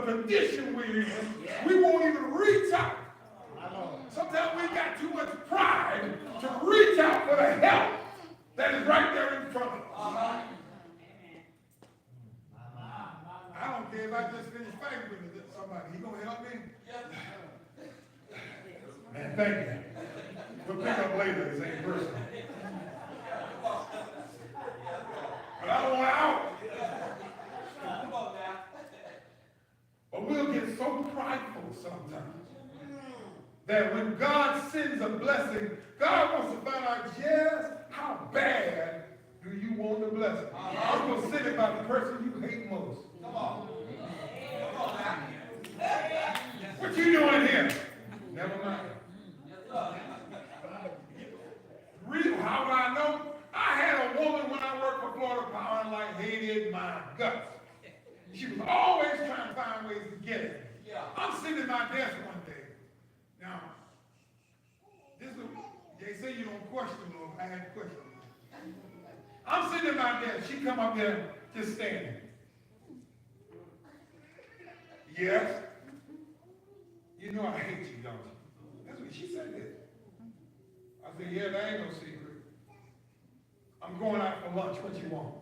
condition we're in, we won't even reach out. Sometimes we got too much pride to reach out for the help that is right there in front of us. I don't care if I just finish fighting with somebody. He gonna help me? Man, thank you. We'll pick up later. This ain't personal. But I don't want out. But we'll get so prideful sometimes that when God sends a blessing, God wants to find out just how bad do you want the blessing. I'm going to send it by the person you hate most. Come on. Come on now. What you doing here? Never mind. How would I know? I had a woman when I worked for Florida Power and like hated my guts. She was always trying to find ways to get it. I'm sitting at my desk one day. Now, they say you don't question Lord. I had to question. I'm sitting at my desk. She come up there just standing. Yes. You know I hate you, don't you? That's what she said. I said, yeah, that ain't no secret. I'm going out for lunch. What you want?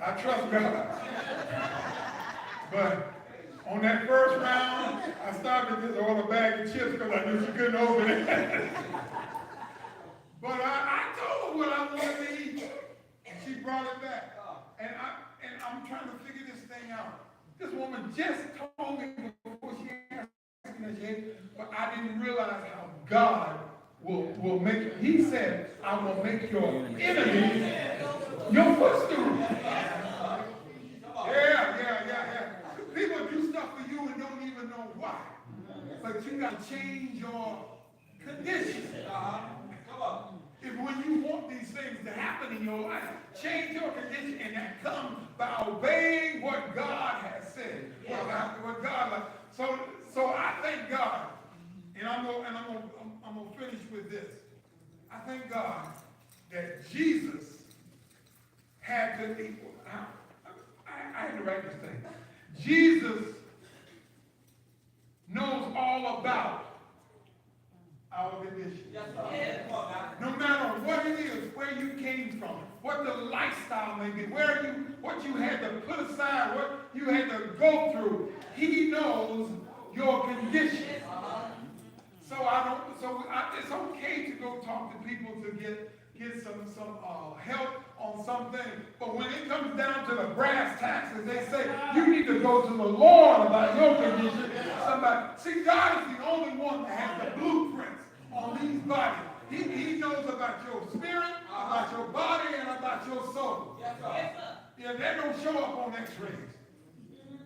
I trust God. But on that first round, I started to just order a bag of chips because I knew she couldn't open it. But I told her what I wanted to eat. And she brought it back. And I'm trying to figure this thing out. This woman just told me before she asked me, but I didn't realize how God will make it. He said, I will make your enemy your footstool. Yeah. People do stuff for you and don't even know why. But you got to change your condition. Come on. If when you want these things to happen in your life, change your condition, and that comes by obeying what God has said. What God like. So I thank God, and I'm gonna finish with this. I thank God that Jesus had to equal. I had to write this thing. Jesus knows all about our condition. No matter what it is, where you came from, what the lifestyle may be, what you had to put aside, what you had to go through, he knows your condition. It's okay to go talk to people to get some help on something. But when it comes down to the brass taxes, they say you need to go to the Lord about your condition. See, God is the only one that has the blueprints on these bodies. He knows about your spirit, about your body, and about your soul. Yeah, they don't show up on x-rays.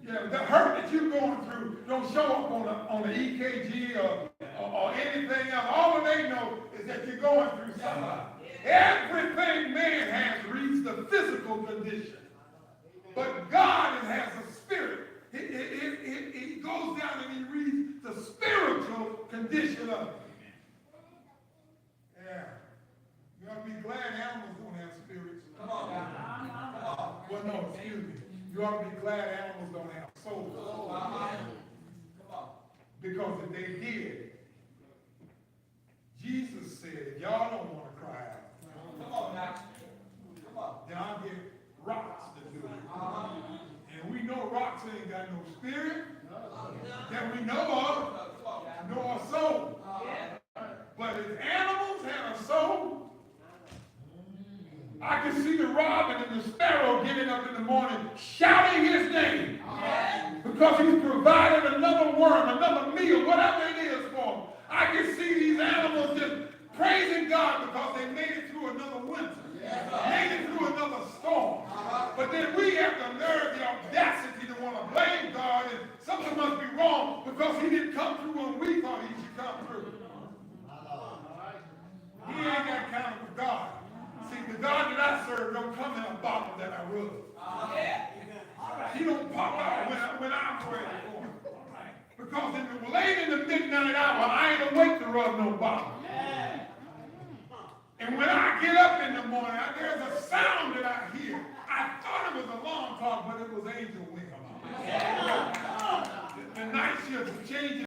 Yeah, the hurt that you're going through don't show up on the EKG or anything else. All they know is that you're going through something. Everything man has reads the physical condition. But God has a spirit. He goes down and he reads the spiritual condition of it. Yeah. You ought to be glad animals don't have spirits. Come on. Well, no, excuse me. You ought to be glad animals don't have souls. Because if they did, Jesus said, y'all don't want to cry out. Come on now. Come on. Then I'll get rocks to do it. And we know rocks ain't got no spirit that we know of, nor a soul. But if animals had a soul, I can see the robin and the sparrow getting up in the morning shouting his name because he's provided another worm, another meal, whatever it is for them. I can see these animals just praising God because they made it through another winter, made it through another storm. But then we have the nerve, the audacity to want to blame God, and something must be wrong because he didn't come through when we thought he should come through. He ain't that kind of God. See, the God that I serve don't come in a bottle that I rub. He don't pop out when I'm ready for him. Because late in the midnight midnight hour, I ain't awake to rub no bottle. And when I get up in the morning, there's a sound that I hear. I thought it was an alarm clock, but it was angel Wimauma. The night shift is changing.